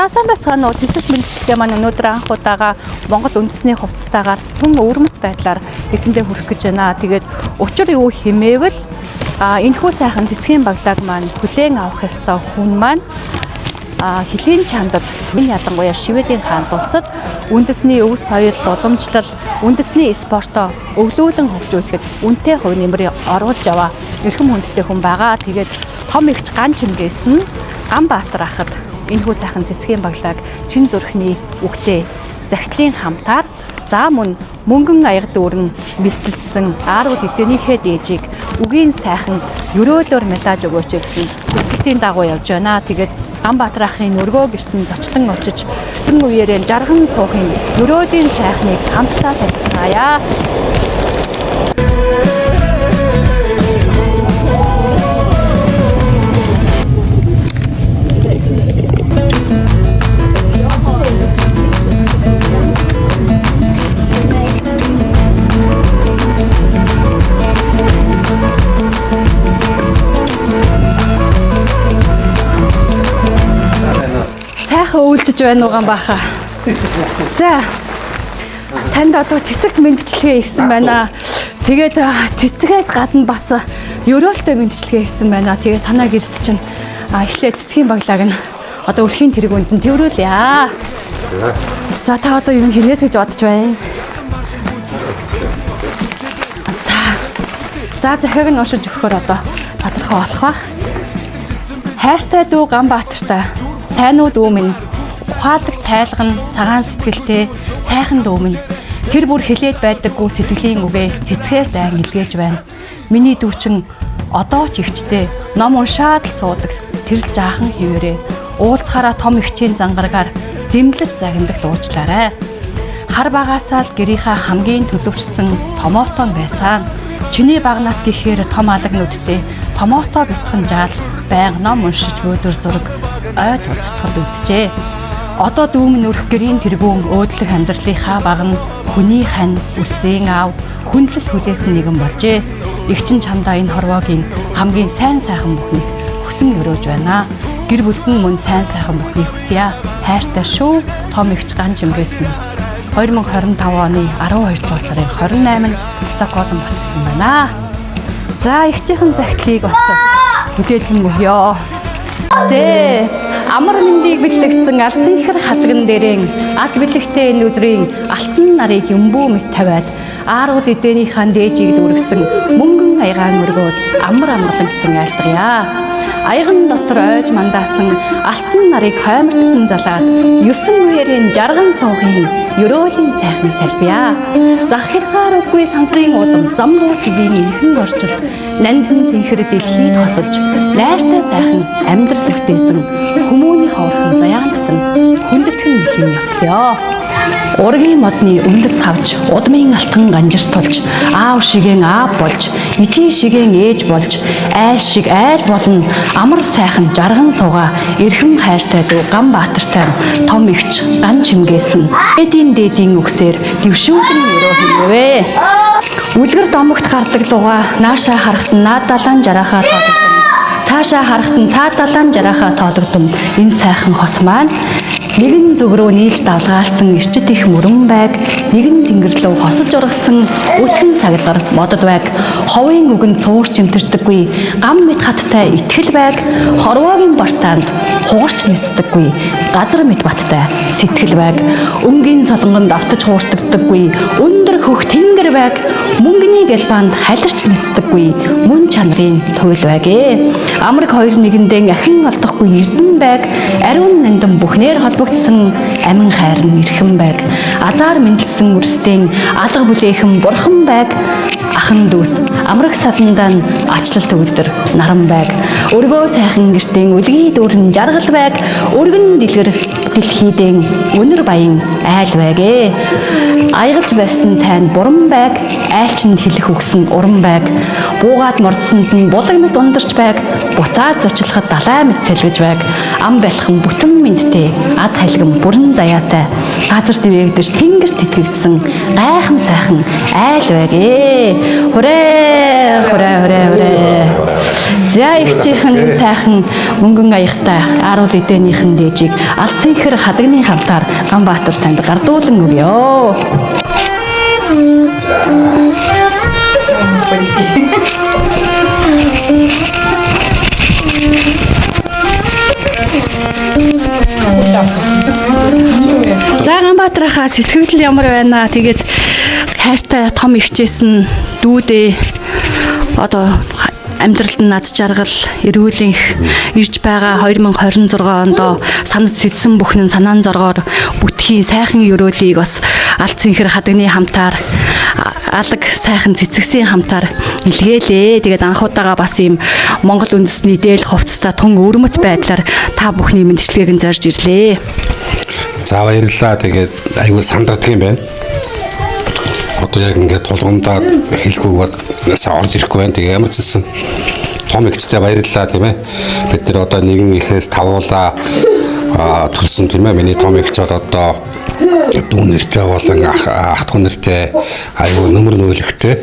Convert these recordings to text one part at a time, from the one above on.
сайн байцгаана уу. Цэцэг мэргэжлээ маань өнөөдөр анх удаага Монгол үндэсний хувцастайгаар түн өвөрмөц байдлаар эзэндээ хүрэх гэж байна. Тэгээд учир юу хэмээвэл энэхүү сайхан цэцгийн баглааг маань хүлээн авах ёстой хүн маань Хилийн чандад түн ялангуяа Шведийн хаан тулсад үндэсний өвс соёл, удамжлал, үндэсний спортоо өвлүүлэн хөгжүүлэхэд үнэтэй хувь нэмрээ оруулж яваа эрхэм хүндтэй хүн байгаа. Тэгээд том ихч Ган Чимгээс нь Ганбаатар ахад энэхүү сайхан цэцгийн баглааг чин зүрхний үгтэй захидлын хамтаар мөн мөнгөн аяг дүүрэн бэлтгэлсэн аарууд эдэнийхээ дээжийг үгийн сайхан өрөөлөөр медаж өгөөч гэсэн хүсэлтийн дагуу явж байна. Тэгээд Ганбаатар ахын өргөө гэртэн зочлон очиж хэн үеэрээ жарган суухын өрөөдийн сайхныг хамтдаа танилцгаая. Үйлчж байна уу Ганбаахаа. За. Танд одоо цэцэгт мэндчлэгээ ирсэн байна. Тэгээд цэцгээс гадна бас өрөөлтөй мэндчлэгээ ирсэн байна. Тэгээд танаа гэрд чинь эхлээд цэцгийн баглааг нь одоо өрхийн тэргуунд нь тэрврүүлье. За та одоо юу хийхээс гэж бодож байна? За захиаг нь уншиж өгөхөөр одоо тодорхой болох бах. Хайртай дүү Ганбаатартай сайн уу дүү минь, ухаалаг цайлган цагаан сэтгэлтэй сайхан дүү минь, тэр бүр хилээд байдаггүй сэтгэлийн үгээ цэцгээр дайн илгээж байна. Миний дүүчин одоо ч ихчтэй ном уншаад л суудаг тэр жаахан хിവэрээ уулзахаараа том ихчийн зангаргаар зэмлэж загнадаг дуучлаарай. Хар багаасаа л гэрийнхаа хамгийн төлөвчсөн томоотон байсан. Чиний багнаас гэхээр том алаг нүдтэй томоотоо бяцхан жаал байнга ном уншиж бөөдөр зураг ой туртахад үджээ. Одоо дүүмэн өрх гэрийн тэргүүн өөдлөх амьдралынхаа багна хүний хань үлсийн аав хүндлэл хүлээсэн нэгэн болжээ. Игчин чамдаа энэ хорвоогийн хамгийн сайн сайхан бүхнийг хүсэн өрөөж байна. Гэр бүлхэн мөн сайн сайхан бүхнийг хүсье. Хайртай шүү. Том игч Ган Чимгээс нь 2025 оны 12 дугаар сарын 28-нд Стокгольм батсан байна. За игчийн захидлыг бас бүдээлэн өгье. Зэ амар мэндийг бэлэгдсэн алцын ихэр хазган дээрэн ад бэлэгтэй энэ өдрийн алтан нарыг юмбүү мэт тавиад ааруул эдэнийхэн дээжийг дүүргэсэн мөнгөн аягаан мөргөөд амар амгалангтан айлтгая. Аяган дотор ойж мандаасан алтан нарыг хоймортон залаад 9 үеэрийн жарган суухын өрөөлийн сайхныг талбия. Зах хязгааргүй сансрын удам замруу твийн энхэн орчил нандин зинхэр дэлхийд хосолж найртай сайхан амьдрал өгдөөсөн хүмүүний хоорхон заяантан хүндэтгэн нэхийн ёслоо. Ургийн модны үндэс хавж удмын алтан ганжир тулж аав шигэн аав болж ижийн шигэн ээж болж айл шиг айл болно амар сайхан жарган сууга эрхэм хайртай дүү Ганбаатартай том ихч Ган Чимгээс нь дээдийн үгсээр дэвшүүлэн өрөө хийвэ. Үлгэр домогт гардаг луга наашаа харахад наад далайн жарахаа тоодогдсон. Цаашаа харахад цаад далайн жарахаа тоодогдсон. Энэ сайхан хос маань нэгэн зүг рүү нийлж давлгаалсан эрчит их мөрөн байг, нэгэн тэнгэр лөө хосож ургасан өтгөн сагдар модод байг, ховын үгэн цуурч имтэрдэггүй, гам мэд хаттай итгэл байг, хорвоогийн бартаанд хугарч нэцдэггүй, газар мэд баттай сэтгэл байг, өмгийн солонгонд автаж хуурдагдаггүй, өндөр хөх тэнгэр байг, мөнгөний гэлбаанд халирч нэцдэггүй, мөн чанарын туйл байг. Амраг хоёр нэгэндээ ахин олдохгүй эрдэн байг, ариун нандин бүхнээр холбогдсон амин хайрн эрхэм байг, азар мэндэлсэн үрсдийн алга бүлээхэн бурхан байг, ахан дүүс амраг садандаа ачлалт өгдөр наран байг, өргөө сайхан гэртийн үлгий дүүрэн жаргал байг, өргөн дэлгэр дэлхийдэн өнөр баян айл байг. Аягалж байсан цайн буран байг, айлчинд хэлэх үгсэн уран байг, буугаад мордсонд нь булаг мэд ундарч байг, буцаад зочлоход далай мэд цэлгэж байг, ам байлхан бүтэн мэдтэй аз хайлган бүрэн заяатай газар дэвээгдэж тэнгэр тэтгэгдсэн гайхан сайхан айл байг. Хүрээ. За ихчийнхэн сайхан мөнгөн аяхтай Арууд эдээнийхэн дээжийг Алдсан ихэр хадагны хамтаар Ганбаатар танд гардуулан өгье. За Ганбаатархаа сэтгэл ямар байна? Тэгээд хайртай том ихчээсэн дүүдээ одоо амьдралд нь над жаргал эрүүлэнх ирж байгаа 2026 онд санад сэтсэн бүхэн санаан зоргоор бүтхийн сайхан өрөөлийг бас Алдсан ихэр хадагны хамтаар алаг сайхан цэцэгсийн хамтаар илгээлээ. Тэгээд анхудаага бас ийм Монгол үндэсний дээл хувцастай тун өрмөц байдлаар та бүхний мэдчилгээг нь зорж ирлээ. За баярлалаа. Тэгээд айгүй сандардаг юм байна. Одоо яг ингээд тулгамдаад хэлэхүүгээр орж ирэхгүй байна. Тэгээ ямар ч зүйл том ихтэй баярлалаа тийм ээ. Бид нар одоо нэгэн ихээс тавуулаа төлсөн тийм ээ. Миний том ихч бол одоо дүүн нэртэй болон ах トゥ нэртэй аюу нөмөр нөөлөгтэй.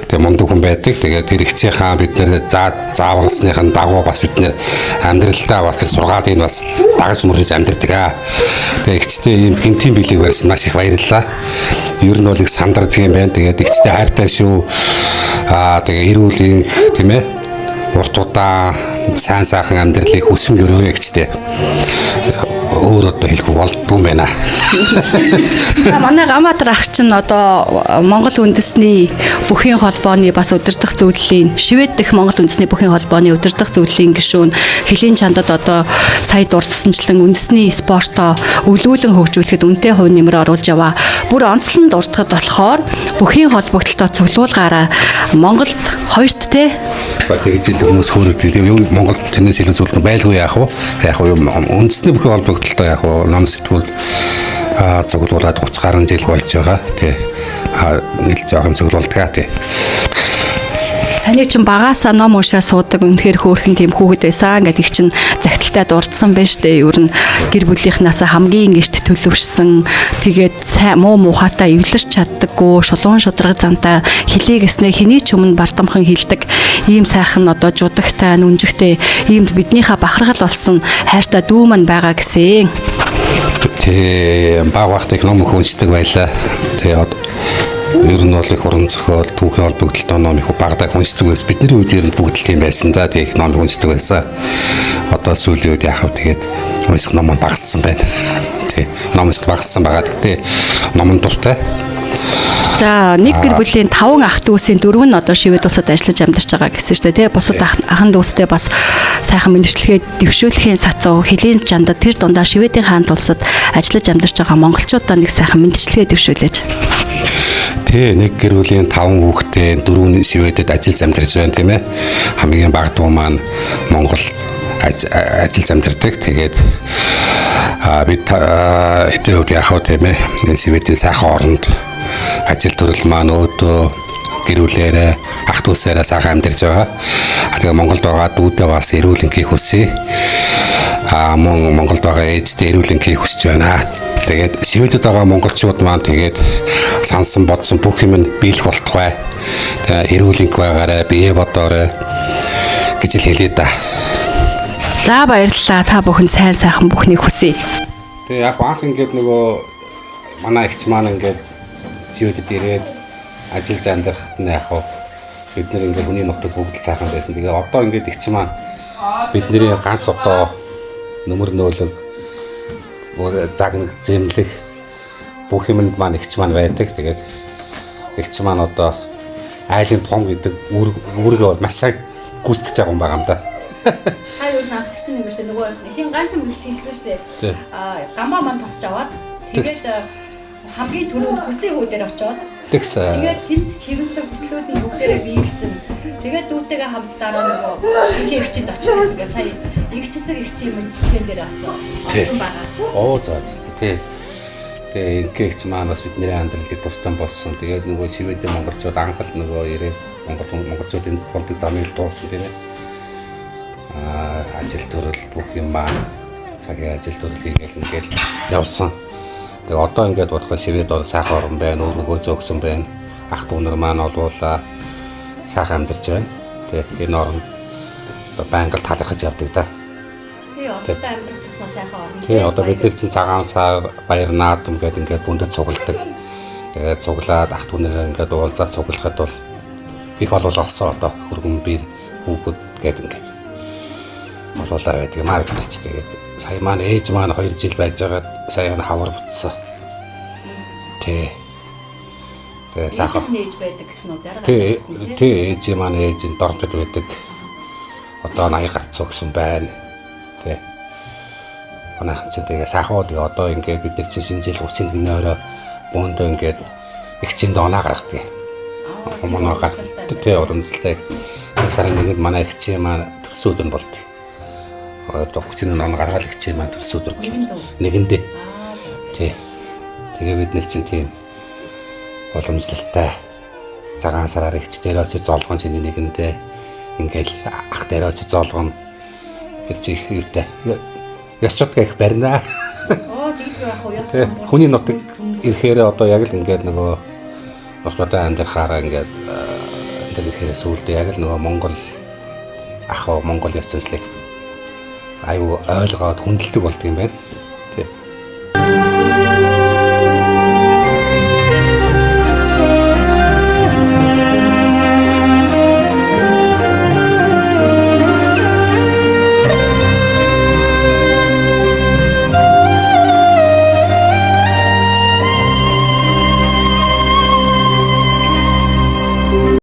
Тэгээ мундаг хүн байдаг. Тэгээ тэр ихцийнхаа бид нэр заавалсныхын дагуу бас бид нэр амьдралдаа бас тэр сургаалыг бас дагаж мөрөж амьдрдаг аа. Тэгээ ихчтэй ийм гинтийн билег барьсан маш их баярлалаа. Ер нь бол их сандардаг юм байна. Тэгээд ихчтэй хайртай шүү. Тэгээ эрүүлийн тийм ээ. Урт удаа сайн сайхан амьдралыг хүсэм өрөөгэй ихчтэй. Өөр одоо хэлэх болдгүй юм байна. За манай Ганбаатар ах чинь одоо Монгол үндэсний бүхийн холбооны бас удирдах зөвлөлийн Швед дэх Монгол үндэсний бүхийн холбооны удирдах зөвлөлийн гишүүн Хилийн чандад одоо сая дурдсанчлан үндэсний спортоо өвлүүлэн хөгжүүлэхэд үнэтэй хувь нэмэр оруулж яваа. Бүр онцлон дурдахад болохоор бүхийн холбогдлолтой цуглуулгаараа Монголд хоёрт те тэгж ил хүмүүс хөөрөгдөв. Монголд тэрнээс илүү зөвлөн байлгүй яах вэ? Яг нь үндэсний бүхийн холбогдлолтой яг ном сэтгүүл цуглуулад 30 гаруй жил болж байгаа. Тэ нэг жоохон цуглуулдаг тий. Таны чинь багаасаа ном уушаа суудаг үнэхээр хөөрхөн тийм хүүхэд байсан. Ингээд их чинь загталтай дурдсан байна штэ. Ер нь гэр бүлийнхнаас хамгийн гэрт төлөвшсөн. Тэгээд муу муухатай эвлэрч чаддаггүй, шулуун шудраг зантай хилээ гэснээр хэний ч өмнө бардамхан хилдэг. Ийм сайхан одоо жудагтай, нүнжигтэй ийм биднийхээ бахархал болсон хайртай дүү маань байгаа гэсэн. Тэ баг багтыг ном хүнчдэг байлаа. Тэ ер нь бол их уран зохиол, түүхийн холбогдлолтой ном их багтаа хүнчдэг байсан. Бидний үед ер нь бүгд л тийм байсан. За тэг ном хүнчдэг байсан. Одоо сүүлийн үед яхав тэгээд унших ном багассан байна. Тэ ном их багассан байгаа. Тэгтээ номон дуртай. За нэг гэр бүлийн 5 ах дүүсийн 4 нь одоо Швед улсад ажиллаж амьдарч байгаа гэсэн шүү дээ. Бусад ахын дүүстэй бас сайхан мэдрэлгээ дэвшүүлэхийн сацуу Хилийн чандад тэр дундаа Шведийн хаант улсад ажиллаж амьдарч байгаа монголчуудаа нэг сайхан мэдрэлгээ дэвшүүлээж. Тэ нэг гэр бүлийн 5 хүүхдээ 4 Шведэд ажиллаж амьдарч байна тийм ээ. Хамгийн бага дүү маань Монгол ажиллаж амьдардаг. Тэгээд бид хэдийд яах вэ тийм ээ. Энэ Шведийн сайхан оронд ажил төрөл маань өөдөө гэр бүлээрээ ах дүүсээрээ сайхан амьдарч байгаа. Тэгээ Монголд байгаа дүүдээ бас эрүүлэнхийг хүсье. Мөн Монголд байгаа ээжтэй эрүүлэнхийг хүсэж байна. Тэгээд Шведэд байгаа монголчууд маань тэгээд сансан бодсон бүх юм нь биелэх болтугай. Тэгээ эрүүлэнх байгаарэ бие бодоорой гэж л хэлээ да. За баярлалаа. Та бүхэн сайн сайхан бүхнийг хүсье. Тэгээ яг анх ингээд нөгөө манай ихч маань ингээд Шведэд ирээд ажиллаж амьдрахад нь яг бид нэр ингээд хүний нутаг бүгд сайхан байсан. Тэгээ одоо ингээд ихч маань бидний ганц одоо нөмөр нөөлөг загнаг зэмлэх бүх юмд маань ихч маань байдаг. Тэгээд ихч маань одоо айлын том гэдэг үүргээ бол маш сайн гүйцэтгэж байгаа юм байгаа юм да. Юу нэг ихч нэг шүү дээ. Нөгөө хин ганц юм ихч хэлсэн шүү дээ. Гамбаа маань тосч аваад тэгээд хамгийн түрүүнд хүслийн хүүдээр очоод тэгээд тэнд чивэлсэн хүслүүд нь бүгдээрээ биелсэн. Тэгээд дүүтэйгээ хамт дараа нөгөө ихэнх ихчинд очиж ирсэн гээ сая их цэцэг ихчийн мэдчилгээ дээр асан байгаа. Оо за тий. Тэгээд ингээч маань бас бидний амьдралыг тусдан болсон. Тэгээд нөгөө Шведийн монголчууд анх л нөгөө ирээд монголчуудын тулд замыг дуулсан тийм ээ. Ажил төрөл бүх юм маань цагийн ажил төрөл хийгээл ингээл явсан. Тэгээ одоо ингээд бодоход Швед бол сайхан орн байна, өөргөө зөөгсөн байна. ах дүү нар маань бол сайхан амьдарч байна. Тэ энэ оронд одоо байнга талархаж явдаг да. тий одоо амьдрах тусмаа сайхан орно. Тий одоо бид нар чинь цагаан сар баяр наадам гэдэг ингээд бүндэд цугладаг. Тэгээд цуглаад ах дүү нэр ингээд уулзаад цуглахад бол их болол олсон одоо хөргөн бие хүүхэд гэдэг ингээд болоолаа байдаг маа хэлж тэгээд сая маань ээж маань 2 жил байж байгаад сая хавар бутсан. Тий. Тэгээд сайхан нээж байдаг гэсэн үү дараа. тий ээж маань ээж нь дордод байдаг. Одоо 80 гарцсан гэсэн байна. Тий. Манайх ч тэгээ сайхан одоо ингээд бид нар чинь шинэ жил 30-нд гинөөрөө бөөндөө ингээд их чинь доноо гаргадаг. Моноо гаргадаг. Тий урамжлалтай. Нэг сарын нэгэнд манай их чинь маань төсөөдөр болдог. Одоо 30-ны доноо гаргаад их чинь маань төсөөдөр болдог. Нэгэндээ. Тий. Тэгээ бид нар чинь тийм уламжлалтай цагаан сараар ихч дээр очиж зоолгон чинь нэгэндээ ингээл ах дээр очиж зоолгон тэр чи их юутай ясчудгаа их барина. Оо тийм яах вэ? Яасан бол Хүний нутаг ирэхээр одоо яг л ингээд нөгөө нутгадаа амьдрахаараа ингээд энэ ирэхээр сүулдэ яг л нөгөө Монгол ах уу Монгол яцsanслыг аюу ойлгоод хүндэлдэг болдго юм байна.